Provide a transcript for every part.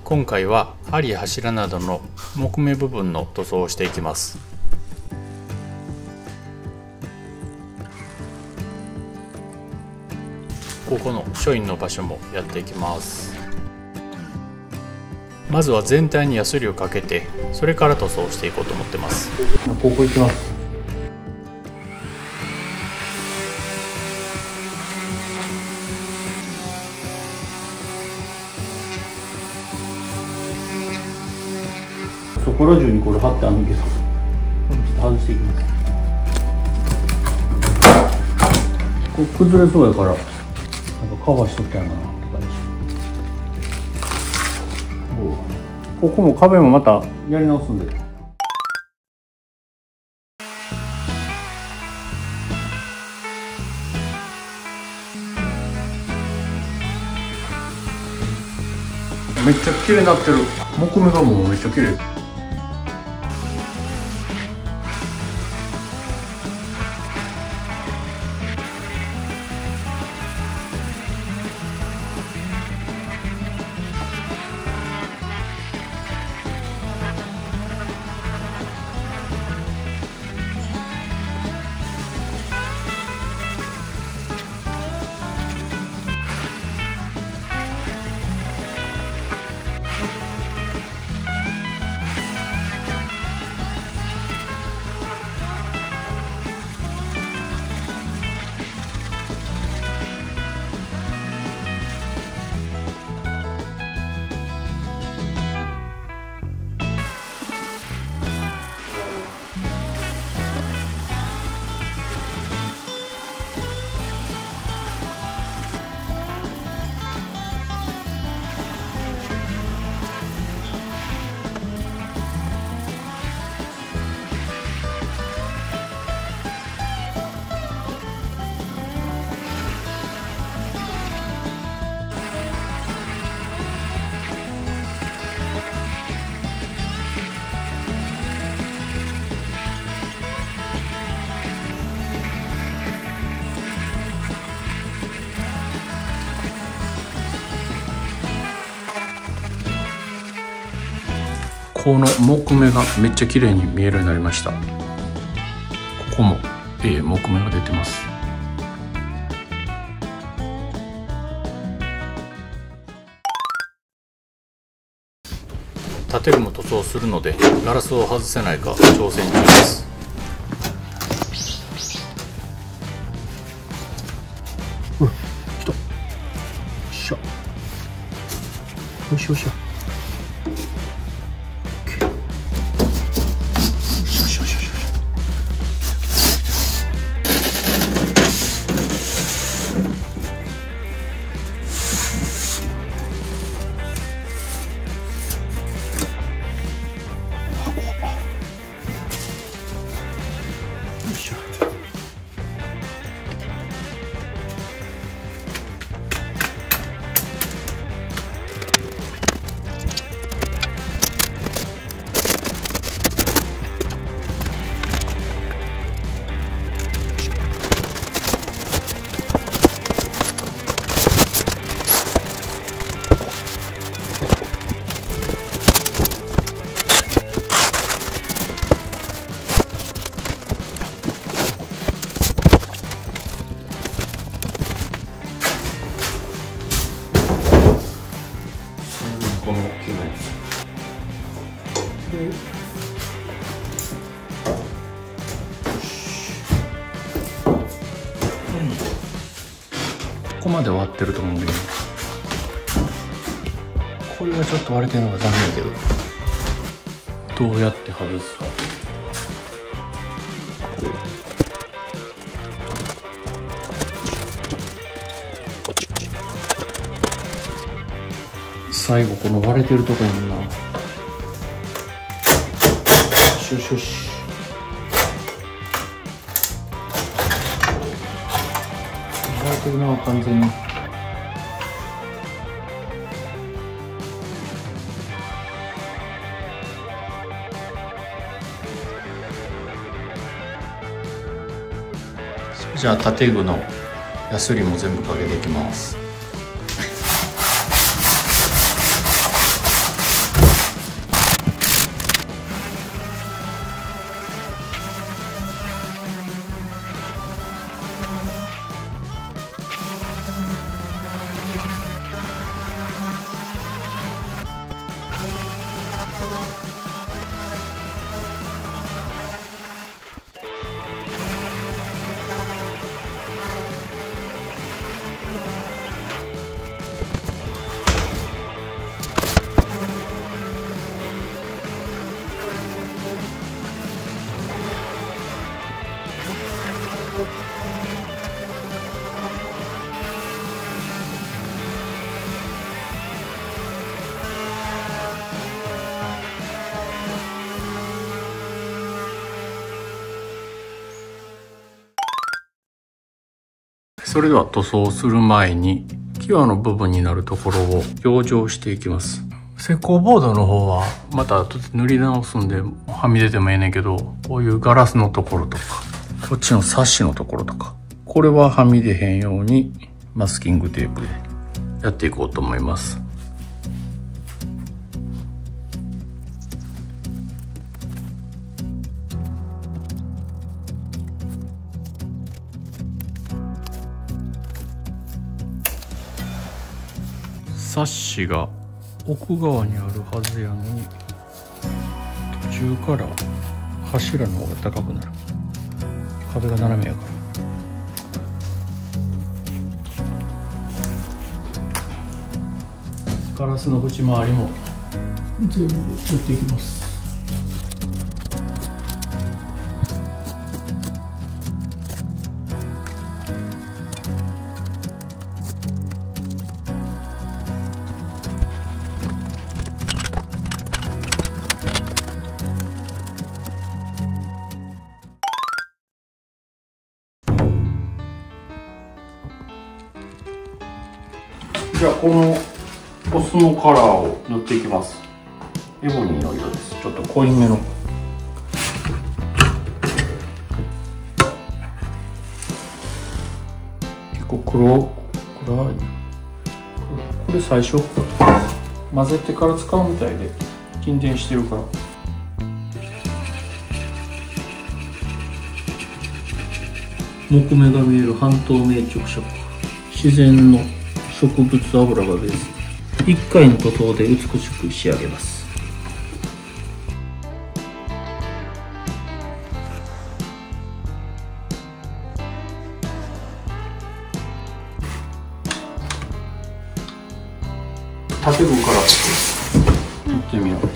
今回は針や柱などの木目部分の塗装をしていきます。ここの書院の場所もやっていきます。まずは全体にヤスリをかけて、それから塗装していこうと思ってます。ここ行きます。そこら中にこれ貼ってあるんけど、ちょっと外していきます。これ崩れそうやから、なんかカバーしとったんやなって感じ。ここも壁もまたやり直すんで。めっちゃ綺麗になってる。木目がもうめっちゃ綺麗。この木目がめっちゃ綺麗に見えるようになりました。ここも木目が出てます。建具も塗装するのでガラスを外せないか挑戦中です。来た。よっしゃ。よしよしよ。この大きなやつで、ここまで割ってると思うんだけど、これはちょっと割れてるのが残念だけど、どうやって外すか。最後この割れてるとこやもんな。よしよしよし。割れてるな、完全に。じゃあ建具のヤスリも全部かけていきます。それでは塗装する前に際の部分になるところを養生していきます。石膏ボードの方はまた後で塗り直すんではみ出てもええねんけど、こういうガラスのところとかこっちのサッシのところとか、これははみ出へんようにマスキングテープでやっていこうと思います。サッシが奥側にあるはずやのに、途中から柱の方が高くなる。壁が斜めやから。ガラスの縁周りも全部塗っていきます。じゃあこのオスのカラーを塗っていきます。エボニーの色です。ちょっと濃いめの。結構暗い。これ最初混ぜてから使うみたいで沈殿してるから。木目が見える半透明直射。自然の植物油がベース。1回の塗装で美しく仕上げます。縦分から塗ってみよう。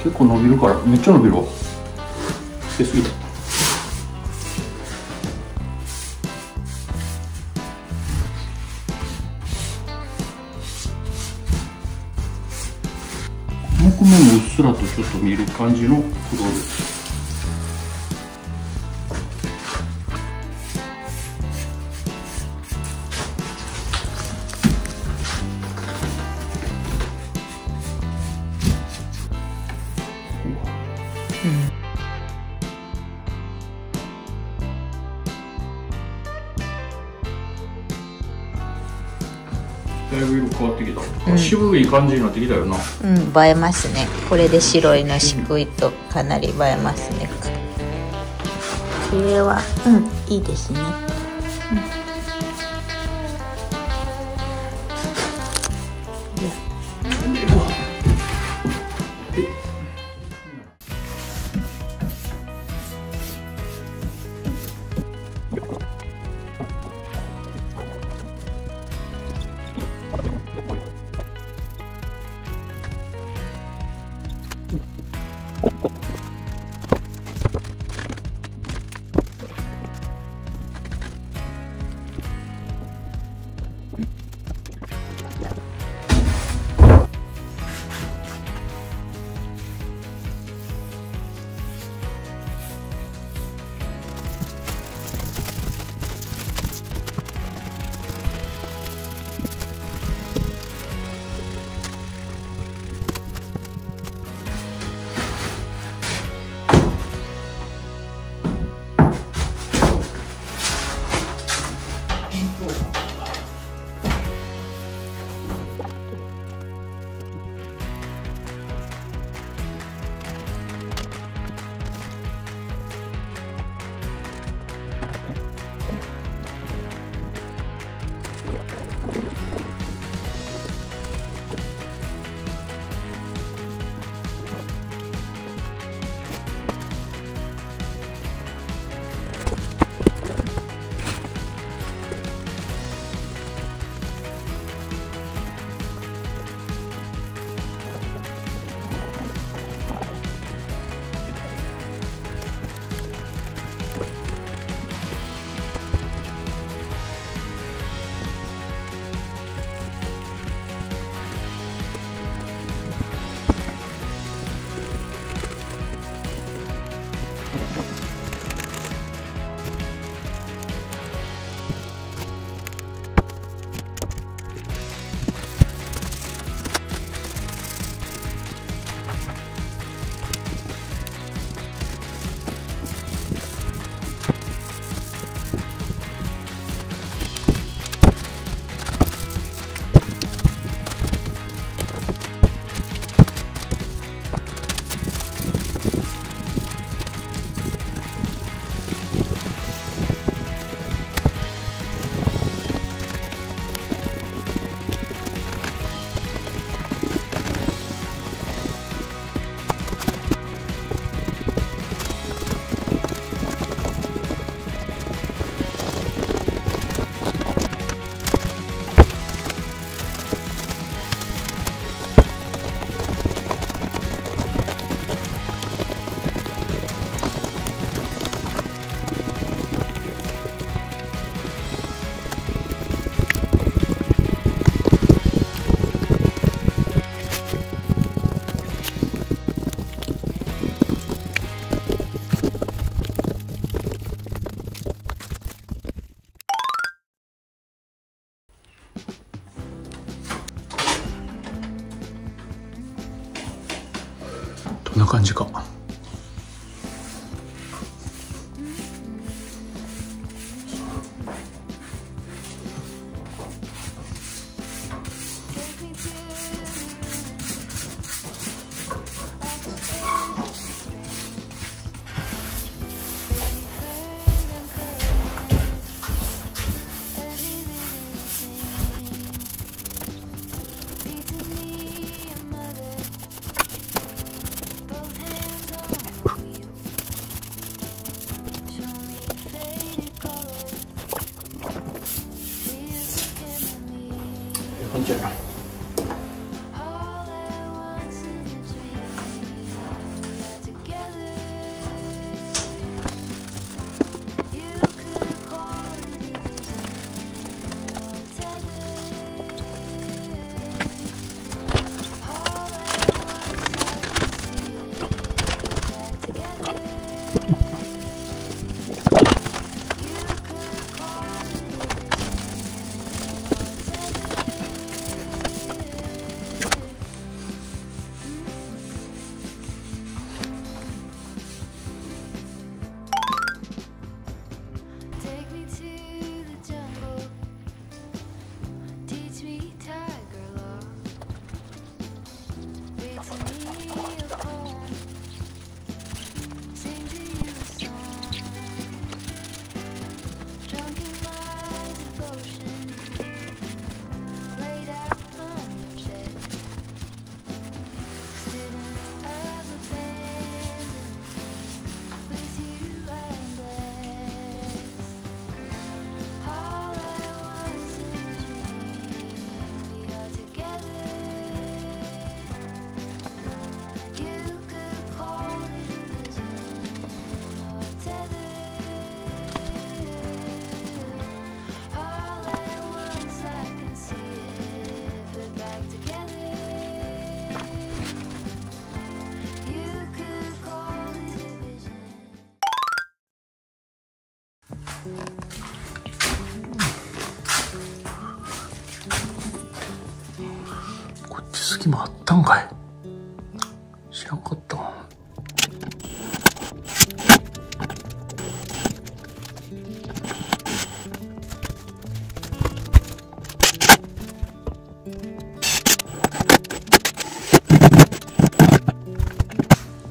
結構伸びるから、めっちゃ伸びるわ。つけすぎた。木目もうっすらとちょっと見える感じの黒です。だいぶ色変わってきた。渋い感じになってきたよな。うん、映えますね。これで白いの敷くとかなり映えますね。これは、いいですね。な感じか。こっち隙間あったんかい。知らんかったわ。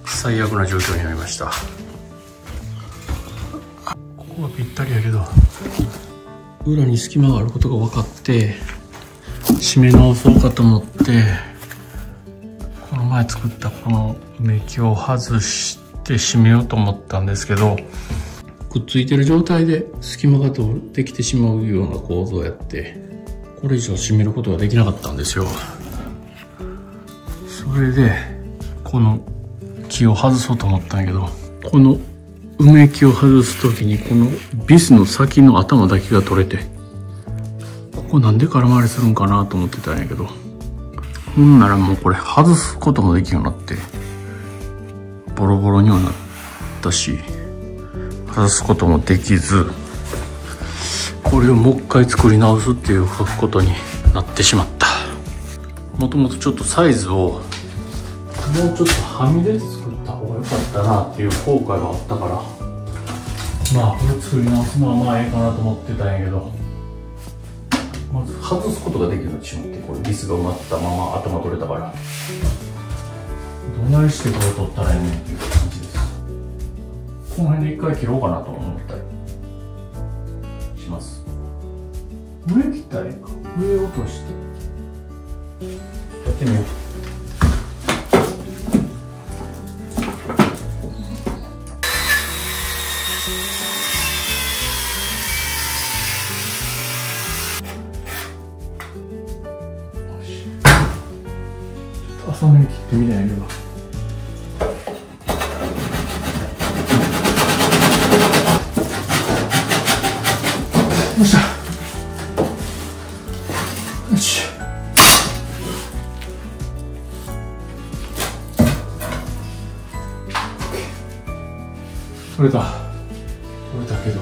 最悪な状況になりました。ここはぴったりやけど裏に隙間があることが分かって締め直そうかと思ってこの前作ったこの埋め木を外して締めようと思ったんですけど、くっついてる状態で隙間ができてしまうような構造やってこれ以上締めることができなかったんですよ。それでこの木を外そうと思ったんやけど、この埋め木を外す時にこのビスの先の頭だけが取れて、ここなんで空回りするんかなと思ってたんやけど、ほんならもうこれ外すこともできるようになってボロボロにはなったし外すこともできず、これをもう一回作り直すっていうことになってしまった。もともとちょっとサイズをもうちょっとはみ出て作った方が良かったなっていう後悔があったから、まあこれ作り直すのはまあええかなと思ってたんやけど、まず外すことができるようにしまって、これビスが埋まったまま頭取れたから、どないしてこれ取ったらええねんっていう感じです。この辺で一回切ろうかなと思ったりします。上切ったらいいか、上を落としてやってみよう。浅めに切ってみないけど、よっしゃ、よし、取れたけど、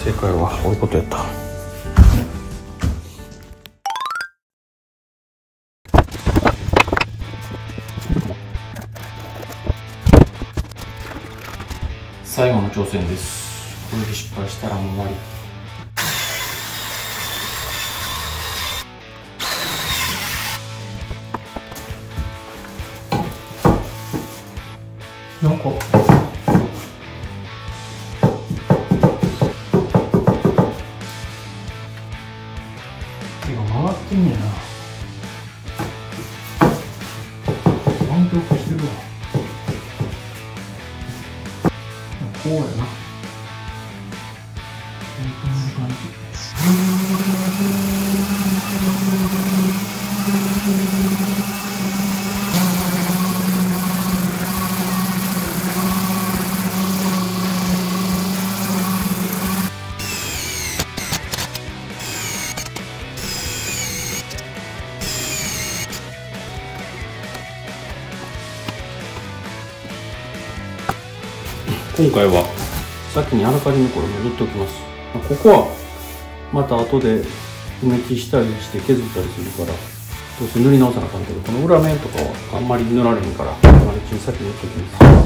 正解はこういうことやった。最後の挑戦です。これで失敗したらもう終わり。なんか手が回ってんねやな。湾曲してるわ。こうやな。こんな感じ。今回は先にあらかじめこれも塗っておきます。ここはまた後で埋め木したりして削ったりするからどうせ塗り直さなあかんけど、この裏面とかはあんまり塗られへんから今のうちに先に塗っておきます。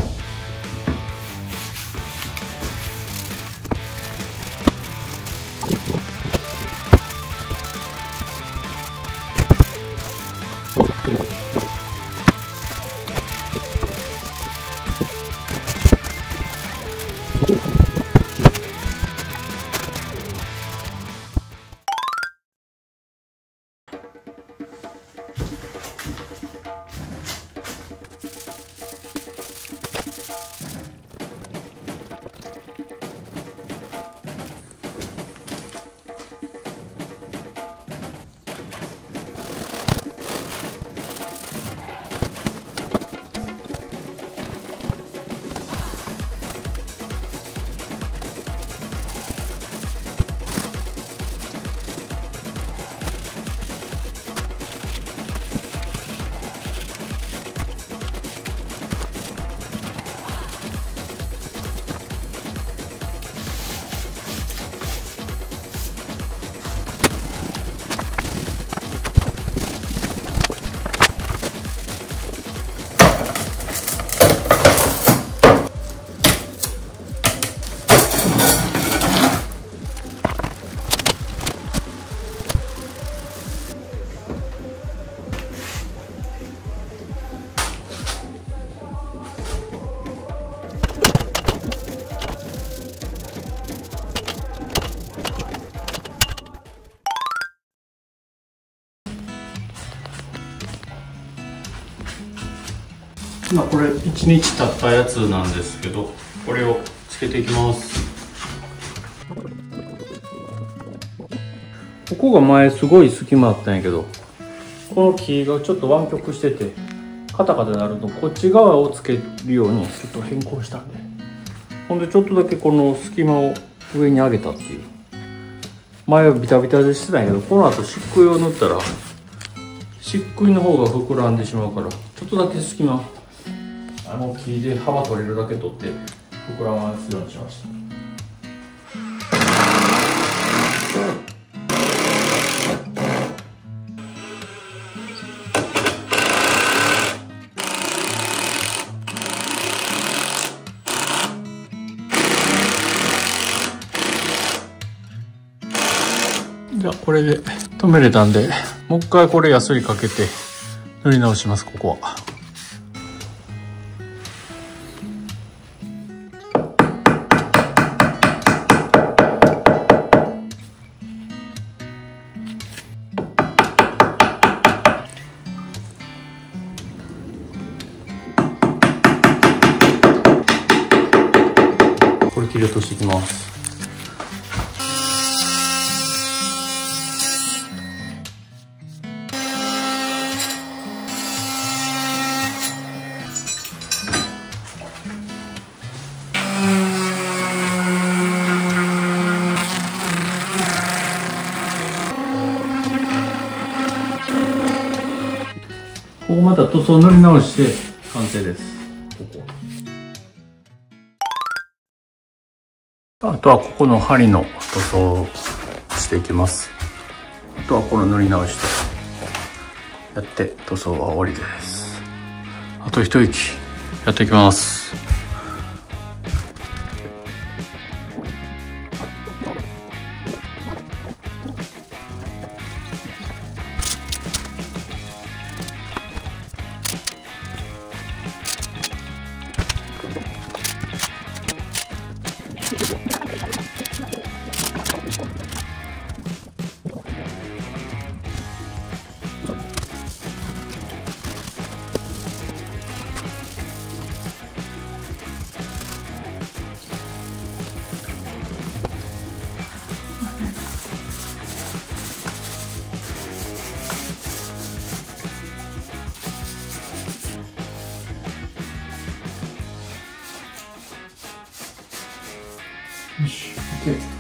今これ1日経ったやつなんですけど、これをつけていきます。ここが前すごい隙間あったんやけど、この木がちょっと湾曲しててカタカタになるとこっち側をつけるようにちょっと変更したんで、ほんでちょっとだけこの隙間を上に上げたっていう。前はビタビタでしてたんやけど、この後漆喰を塗ったら漆喰の方が膨らんでしまうから、ちょっとだけ隙間木で幅取れるだけ取って膨らますようにしました。じゃあこれで止めれたんで、もう一回これヤスリかけて塗り直します。ここはこれ切り落としていきます。ここまた塗装塗り直して完成です。こことはここの針の塗装をしていきます。あとはこの塗り直しとやって塗装は終わりです。あと一息やっていきます。よし、OK。